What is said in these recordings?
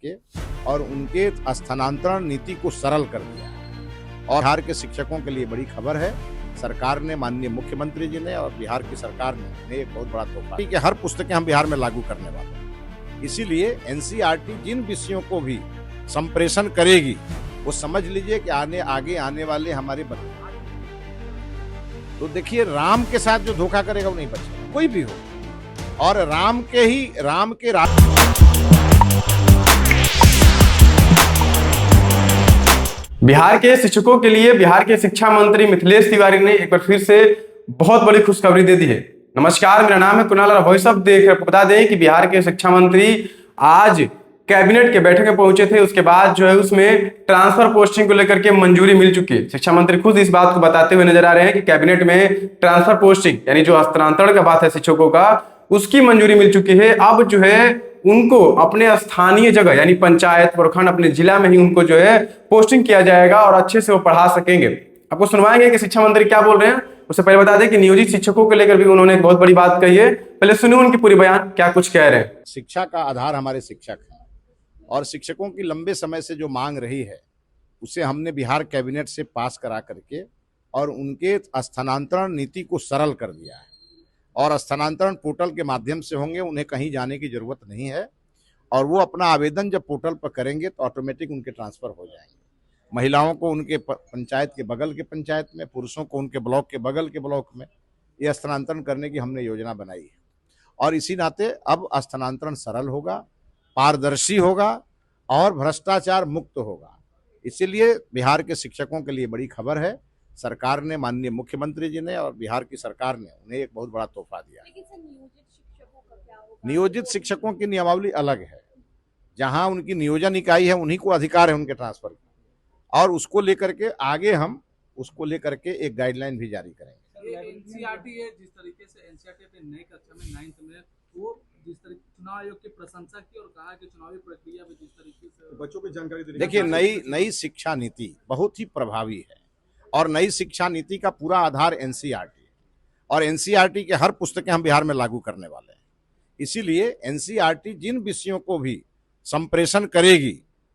के और उनके स्थानांतरण नीति को सरल कर दिया है। और बिहार के शिक्षकों के लिए बड़ी खबर है, सरकार ने, माननीय मुख्यमंत्री जी ने और बिहार की सरकार ने एक बहुत बड़ा तोहफा कि हर पुस्तकें हम बिहार में लागू करने वाले हैं। इसीलिए एनसीईआरटी जिन विषयों को भी संप्रेषण करेगी वो समझ लीजिए कि आगे आने वाले हमारे बच्चे, तो देखिए राम के साथ जो धोखा करेगा वो नहीं बचेगा, कोई भी हो। और राम के बिहार के शिक्षकों के लिए बिहार के शिक्षा मंत्री मिथिलेश तिवारी ने एक बार फिर से बहुत बड़ी खुशखबरी दे दी है। नमस्कार, मेरा नाम है कुणाल और वॉइस ऑफ देख बता दें कि बिहार के शिक्षा मंत्री आज कैबिनेट के बैठक में पहुंचे थे। उसके बाद जो है उसमें ट्रांसफर पोस्टिंग को लेकर के मंजूरी मिल चुकी है। शिक्षा मंत्री खुद इस बात को बताते हुए नजर आ रहे हैं कि कैबिनेट में ट्रांसफर पोस्टिंग यानी जो हस्तांतरण का बात है शिक्षकों का, उसकी मंजूरी मिल चुकी है। अब जो है उनको अपने स्थानीय जगह यानी पंचायत प्रखंड अपने जिला में ही उनको जो है पोस्टिंग किया जाएगा और अच्छे से वो पढ़ा सकेंगे। आपको सुनवाएंगे कि शिक्षा मंत्री क्या बोल रहे हैं। उससे पहले बता दें कि नियोजित शिक्षकों को लेकर भी उन्होंने एक बहुत बड़ी बात कही है। पहले सुनिए उनकी पूरी बयान, क्या कुछ कह रहे हैं। शिक्षा का आधार हमारे शिक्षक हैं और शिक्षकों की लंबे समय से जो मांग रही है उसे हमने बिहार कैबिनेट से पास करा करके और उनके स्थानांतरण नीति को सरल कर दिया है। और स्थानांतरण पोर्टल के माध्यम से होंगे, उन्हें कहीं जाने की जरूरत नहीं है। और वो अपना आवेदन जब पोर्टल पर करेंगे तो ऑटोमेटिक उनके ट्रांसफर हो जाएंगे। महिलाओं को उनके पंचायत के बगल के पंचायत में, पुरुषों को उनके ब्लॉक के बगल के ब्लॉक में ये स्थानांतरण करने की हमने योजना बनाई है। और इसी नाते अब स्थानांतरण सरल होगा, पारदर्शी होगा और भ्रष्टाचार मुक्त होगा। इसीलिए बिहार के शिक्षकों के लिए बड़ी खबर है, सरकार ने, माननीय मुख्यमंत्री जी ने और बिहार की सरकार ने उन्हें एक बहुत बड़ा तोहफा दिया है। नियोजित शिक्षकों की नियमावली अलग है, जहां उनकी नियोजन इकाई है उन्हीं को अधिकार है उनके ट्रांसफर की, और उसको लेकर के आगे हम उसको लेकर के एक गाइडलाइन भी जारी करेंगे। एनसीईआरटी है, जिस तरीके से एनसीईआरटी अपने नई कक्षा में 9th में वो जिस तरीके चुनाव आयोग की प्रशंसा की और कहा कि चुनावी प्रक्रिया में जिस तरीके से बच्चों को जानकारी देने, देखिए नई शिक्षा नीति बहुत ही प्रभावी है और नई शिक्षा नीति का पूरा आधार एनसीईआरटी है और एनसीईआरटी के हर पुस्तकें हम बिहार में लागू करने वाले हैं। इसीलिए एनसीईआरटी जिन विषयों को भी संप्रेषण करेगी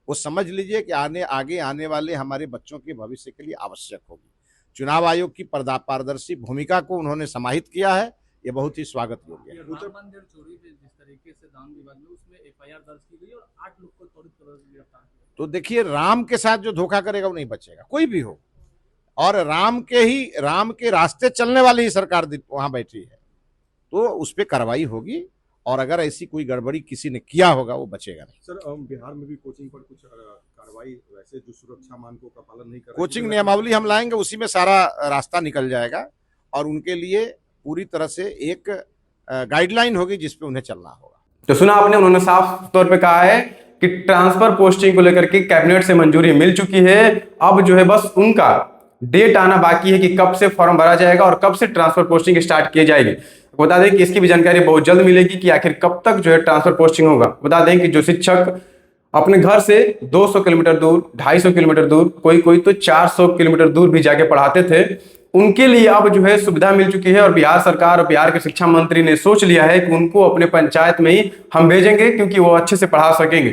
वो समझ लीजिए कि आगे आने वाले हमारे बच्चों के भविष्य के लिए आवश्यक होगी। चुनाव आयोग की पारदर्शी भूमिका को उन्होंने समाहित किया है, ये बहुत ही स्वागत योग्य है। मंदिर चोरी में जिस तरीके से दान विवाद में उसमें एफआईआर दर्ज की गई और 8 लोग को त्वरित गिरफ्तार किया। तो देखिए राम के साथ जो धोखा करेगा वो नहीं बचेगा, कोई भी हो। और राम के रास्ते चलने वाली ही सरकार वहां बैठी है, तो उस पर कार्रवाई होगी और अगर ऐसी कोई गड़बड़ी किसी ने किया होगा वो बचेगा नहीं। सर बिहार में भी कोचिंग पर कुछ कार्रवाई, वैसे जो सुरक्षा मानकों का पालन नहीं कर रहे, कोचिंग नियमावली हम लाएंगे, उसी में सारा रास्ता निकल जाएगा और उनके लिए पूरी तरह से एक गाइडलाइन होगी जिस पे उन्हें चलना होगा। तो सुना आपने, उन्होंने साफ तौर पे कहा है कि ट्रांसफर पोस्टिंग को लेकर के कैबिनेट से मंजूरी मिल चुकी है। अब जो है बस उनका डेट आना बाकी है कि कब से फॉर्म भरा जाएगा और कब से ट्रांसफर पोस्टिंग स्टार्ट की जाएगी। बता दें कि इसकी भी जानकारी बहुत जल्द मिलेगी कि आखिर कब तक जो है ट्रांसफर पोस्टिंग होगा। बता दें कि जो शिक्षक अपने घर से 200 किलोमीटर दूर, 250 किलोमीटर दूर, कोई तो 400 किलोमीटर दूर भी जाके पढ़ाते थे, उनके लिए अब जो है सुविधा मिल चुकी है। और बिहार सरकार और बिहार के शिक्षा मंत्री ने सोच लिया है कि उनको अपने पंचायत में ही हम भेजेंगे क्योंकि वो अच्छे से पढ़ा सकेंगे।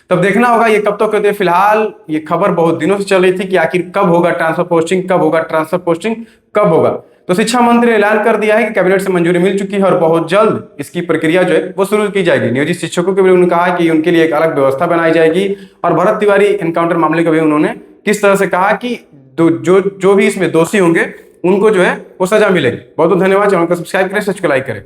तब देखना होगा ये कब तक होते हैं। फिलहाल ये खबर बहुत दिनों से चल रही थी कि आखिर कब होगा ट्रांसफर पोस्टिंग, कब होगा ट्रांसफर पोस्टिंग, कब होगा। तो शिक्षा मंत्री ने ऐलान कर दिया है कि कैबिनेट से मंजूरी मिल चुकी है और बहुत जल्द इसकी प्रक्रिया जो है वो शुरू की जाएगी। नियोजित शिक्षकों के भी उन्होंने कहा कि उनके लिए एक अलग व्यवस्था बनाई जाएगी। और भरत तिवारी एनकाउंटर मामले को भी उन्होंने किस तरह से कहा कि जो भी इसमें दोषी होंगे उनको जो है वो सजा मिलेगी। बहुत बहुत धन्यवाद। चैनल को सब्सक्राइब करें, सच को लाइक करें।